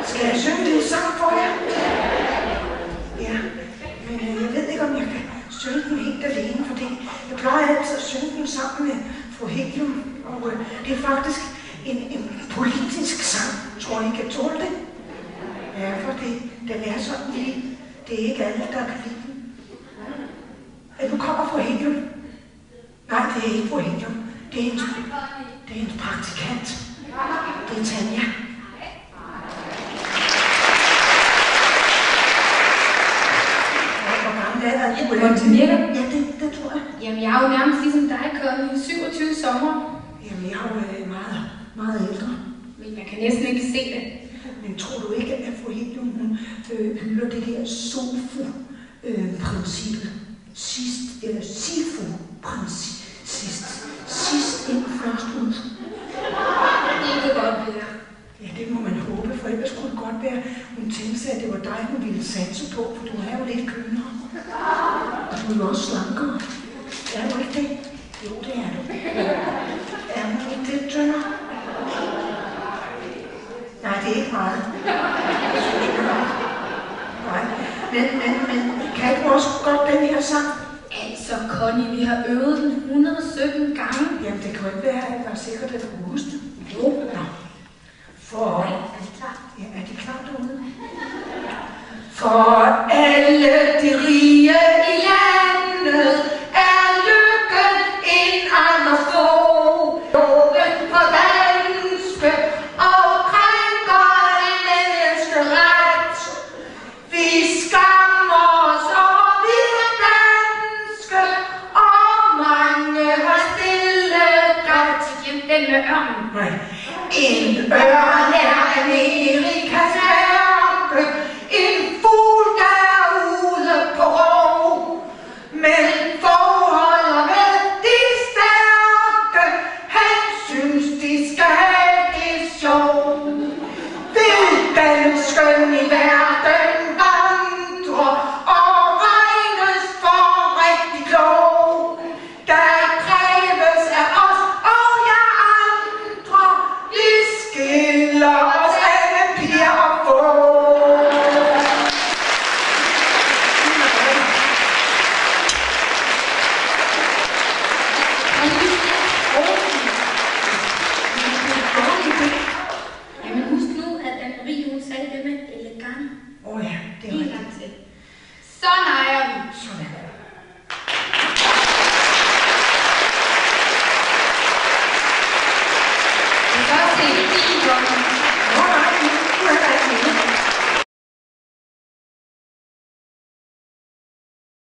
Skal jeg synge det sang for jer? Ja, men jeg ved ikke, om jeg kan synge den helt alene, fordi jeg plejer altid at synge den sammen med fru Helium, og det er faktisk en politisk sang. Tror I kan tåle det? Ja, for den er sådan lige. Det er ikke alle, der kan lide den. Nu kommer fru Helium. Nej, det er ikke fru Helium. Det er hendes praktikant. Det er Tanja. Montenegro? Ja, det tror jeg. Jamen, jeg er jo nærmest ligesom dig, Connie. 27 sommer. Jamen, jeg er jo meget ældre. Men jeg kan næsten ikke se det. Men tror du ikke, at fru Helium, hun hylder det der SOFU-princippet? SIFU-princip. Sidst ind, først ud. Det kan godt være. Ja, det må man håbe, for ellers kunne det godt være, hun tænkte sig, at det var dig, hun ville satse på, for du er jo lidt kønnere. Og du er jo også slankere. Er du ikke det? Jo, det er du. Er hun ikke lidt tyndere? Nej, det er ikke meget. Nej, men kan du også godt den her sang? Altså, Connie, vi har øvet den 117 gange. Jamen, det kan jo ikke være, at der er sikkert, at du kan huske det. Jo. Nå. For... Er det klart? Ja, er de klar derude? For alle de rige i landet er lykken en anden få. Loven for danske og krænker en menneskeret. Vi skammer os over, vi er danske, og mange har stille grædt. Den med ørnen. Nej. En ørn er Amerikas mærke, en fugl, der er ude på rov. Men forholder med de stærke, han synes, de skal have det sjovt. Vil dansken i verden